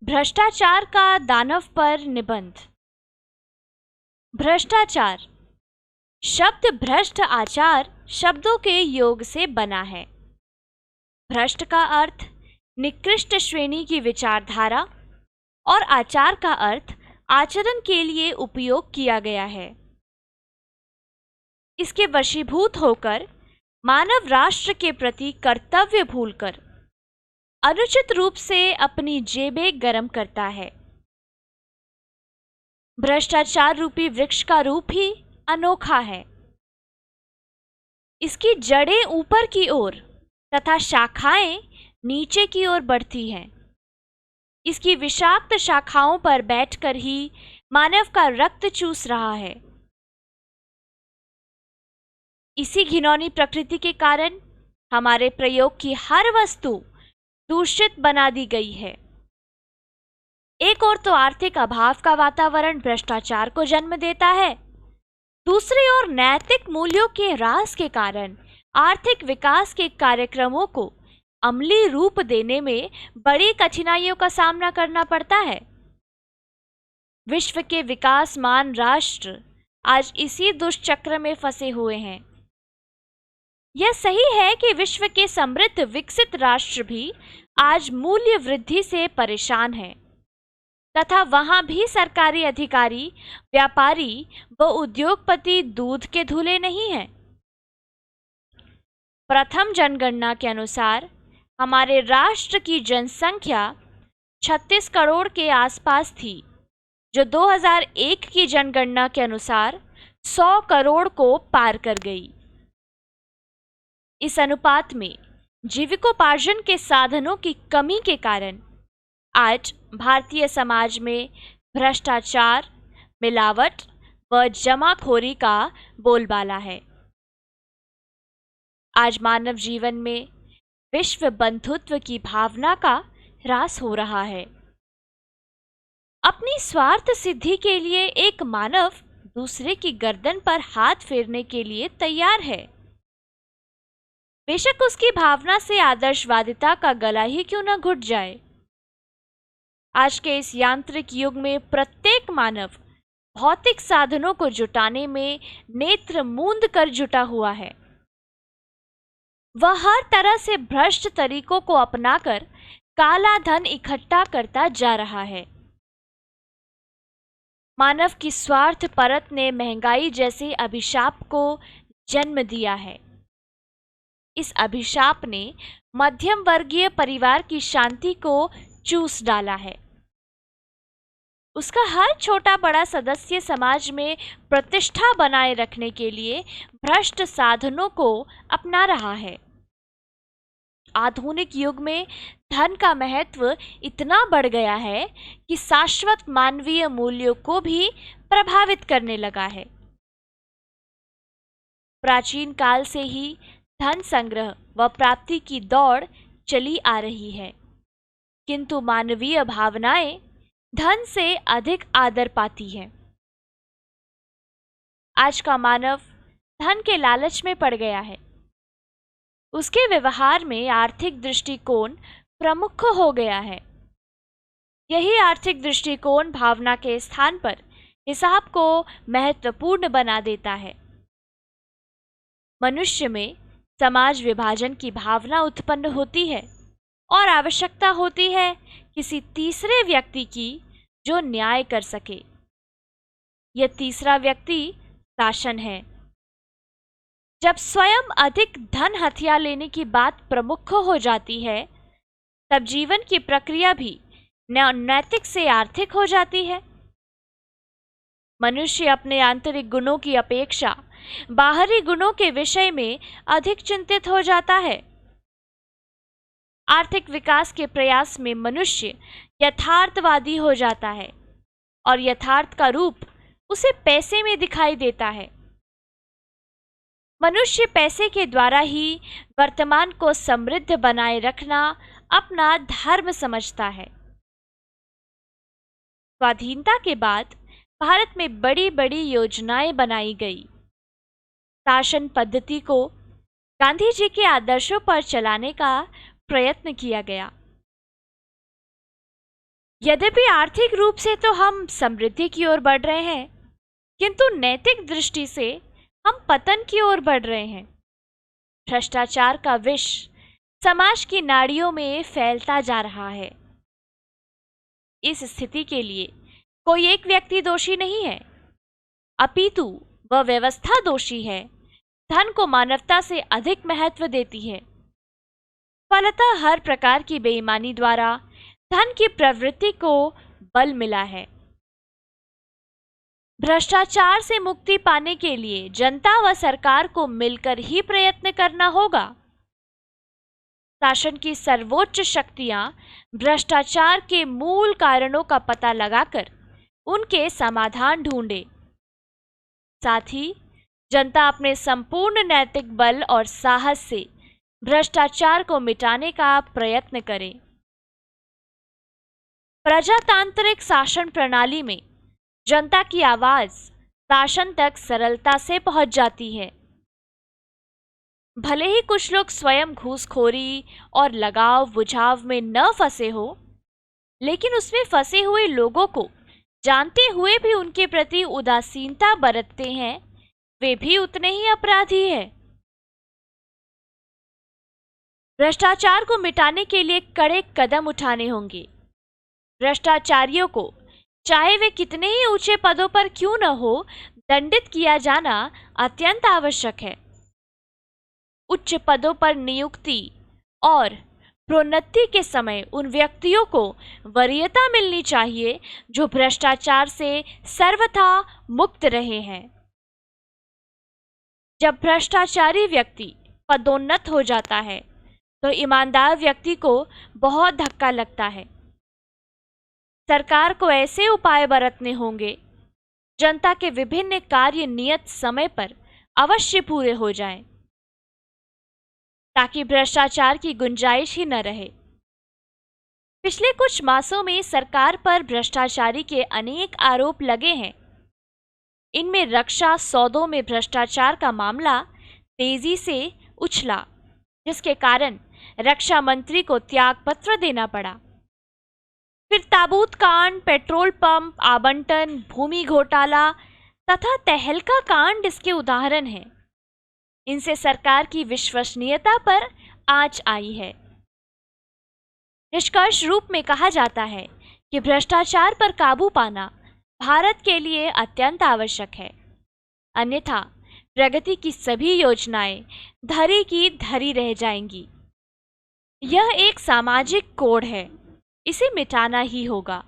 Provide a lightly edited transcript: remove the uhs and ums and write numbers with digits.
भ्रष्टाचार का दानव पर निबंध। भ्रष्टाचार शब्द भ्रष्ट आचार शब्दों के योग से बना है। भ्रष्ट का अर्थ निकृष्ट श्रेणी की विचारधारा और आचार का अर्थ आचरण के लिए उपयोग किया गया है। इसके वशीभूत होकर मानव राष्ट्र के प्रति कर्तव्य भूलकर अनुचित रूप से अपनी जेबें गर्म करता है। भ्रष्टाचार रूपी वृक्ष का रूप ही अनोखा है। इसकी जड़ें ऊपर की ओर तथा शाखाएं नीचे की ओर बढ़ती हैं। इसकी विषाक्त शाखाओं पर बैठकर ही मानव का रक्त चूस रहा है। इसी घिनौनी प्रकृति के कारण हमारे प्रयोग की हर वस्तु दूषित बना दी गई है। एक ओर तो आर्थिक अभाव का वातावरण भ्रष्टाचार को जन्म देता है, दूसरी ओर नैतिक मूल्यों के ह्रास के कारण आर्थिक विकास के कार्यक्रमों को अमली रूप देने में बड़ी कठिनाइयों का सामना करना पड़ता है। विश्व के विकासमान राष्ट्र आज इसी दुष्चक्र में फंसे हुए हैं। यह सही है कि विश्व के समृद्ध विकसित राष्ट्र भी आज मूल्य वृद्धि से परेशान हैं तथा वहां भी सरकारी अधिकारी, व्यापारी व उद्योगपति दूध के धुले नहीं हैं। प्रथम जनगणना के अनुसार हमारे राष्ट्र की जनसंख्या 36 करोड़ के आसपास थी, जो 2001 की जनगणना के अनुसार 100 करोड़ को पार कर गई। इस अनुपात में जीविकोपार्जन के साधनों की कमी के कारण आज भारतीय समाज में भ्रष्टाचार, मिलावट व जमाखोरी का बोलबाला है। आज मानव जीवन में विश्व बंधुत्व की भावना का ह्रास हो रहा है। अपनी स्वार्थ सिद्धि के लिए एक मानव दूसरे की गर्दन पर हाथ फेरने के लिए तैयार है। बेशक उसकी भावना से आदर्शवादिता का गला ही क्यों न घुट जाए। आज के इस यांत्रिक युग में प्रत्येक मानव भौतिक साधनों को जुटाने में नेत्र मूंद कर जुटा हुआ है। वह हर तरह से भ्रष्ट तरीकों को अपनाकर काला धन इकट्ठा करता जा रहा है। मानव की स्वार्थ परत ने महंगाई जैसे अभिशाप को जन्म दिया है। इस अभिशाप ने मध्यम वर्गीय परिवार की शांति को चूस डाला है। उसका हर छोटा बड़ा सदस्य समाज में प्रतिष्ठा बनाए रखने के लिए भ्रष्ट साधनों को अपना रहा है। आधुनिक युग में धन का महत्व इतना बढ़ गया है कि शाश्वत मानवीय मूल्यों को भी प्रभावित करने लगा है। प्राचीन काल से ही धन संग्रह व प्राप्ति की दौड़ चली आ रही है, किंतु मानवीय भावनाएं धन से अधिक आदर पाती हैं। आज का मानव धन के लालच में पड़ गया है। उसके व्यवहार में आर्थिक दृष्टिकोण प्रमुख हो गया है। यही आर्थिक दृष्टिकोण भावना के स्थान पर हिसाब को महत्वपूर्ण बना देता है। मनुष्य में समाज विभाजन की भावना उत्पन्न होती है और आवश्यकता होती है किसी तीसरे व्यक्ति की जो न्याय कर सके। यह तीसरा व्यक्ति शासन है। जब स्वयं अधिक धन हथिया लेने की बात प्रमुख हो जाती है, तब जीवन की प्रक्रिया भी नैतिक से आर्थिक हो जाती है। मनुष्य अपने आंतरिक गुणों की अपेक्षा बाहरी गुणों के विषय में अधिक चिंतित हो जाता है। आर्थिक विकास के प्रयास में मनुष्य यथार्थवादी हो जाता है और यथार्थ का रूप उसे पैसे में दिखाई देता है। मनुष्य पैसे के द्वारा ही वर्तमान को समृद्ध बनाए रखना अपना धर्म समझता है। स्वाधीनता के बाद भारत में बड़ी बड़ी योजनाएं बनाई गई। शासन पद्धति को गांधी जी के आदर्शों पर चलाने का प्रयत्न किया गया। यद्यपि आर्थिक रूप से तो हम समृद्धि की ओर बढ़ रहे हैं, किंतु नैतिक दृष्टि से हम पतन की ओर बढ़ रहे हैं। भ्रष्टाचार का विष समाज की नाड़ियों में फैलता जा रहा है। इस स्थिति के लिए कोई एक व्यक्ति दोषी नहीं है, अपितु वह व्यवस्था दोषी है। धन को मानवता से अधिक महत्व देती है। फलतः हर प्रकार की बेईमानी द्वारा धन की प्रवृत्ति को बल मिला है। भ्रष्टाचार से मुक्ति पाने के लिए जनता व सरकार को मिलकर ही प्रयत्न करना होगा। शासन की सर्वोच्च शक्तियां भ्रष्टाचार के मूल कारणों का पता लगाकर उनके समाधान ढूंढे। साथ ही जनता अपने संपूर्ण नैतिक बल और साहस से भ्रष्टाचार को मिटाने का प्रयत्न करे। प्रजातांत्रिक शासन प्रणाली में जनता की आवाज शासन तक सरलता से पहुंच जाती है। भले ही कुछ लोग स्वयं घूसखोरी और लगाव बुझाव में न फंसे हो, लेकिन उसमें फंसे हुए लोगों को जानते हुए भी उनके प्रति उदासीनता बरतते हैं, वे भी उतने ही अपराधी हैं। भ्रष्टाचार को मिटाने के लिए कड़े कदम उठाने होंगे। भ्रष्टाचारियों को चाहे वे कितने ही ऊंचे पदों पर क्यों न हो, दंडित किया जाना अत्यंत आवश्यक है। उच्च पदों पर नियुक्ति और प्रोन्नति के समय उन व्यक्तियों को वरीयता मिलनी चाहिए जो भ्रष्टाचार से सर्वथा मुक्त रहे हैं। जब भ्रष्टाचारी व्यक्ति पदोन्नत हो जाता है तो ईमानदार व्यक्ति को बहुत धक्का लगता है। सरकार को ऐसे उपाय बरतने होंगे जनता के विभिन्न कार्य नियत समय पर अवश्य पूरे हो जाएं, ताकि भ्रष्टाचार की गुंजाइश ही न रहे। पिछले कुछ मासों में सरकार पर भ्रष्टाचारी के अनेक आरोप लगे हैं। इनमें रक्षा सौदों में भ्रष्टाचार का मामला तेजी से उछला, जिसके कारण रक्षा मंत्री को त्यागपत्र देना पड़ा। फिर ताबूत कांड, पेट्रोल पंप आवंटन, भूमि घोटाला तथा तहलका कांड इसके उदाहरण हैं। इनसे सरकार की विश्वसनीयता पर आंच आई है। निष्कर्ष रूप में कहा जाता है कि भ्रष्टाचार पर काबू पाना भारत के लिए अत्यंत आवश्यक है, अन्यथा प्रगति की सभी योजनाएं धरी की धरी रह जाएंगी। यह एक सामाजिक कोड है, इसे मिटाना ही होगा।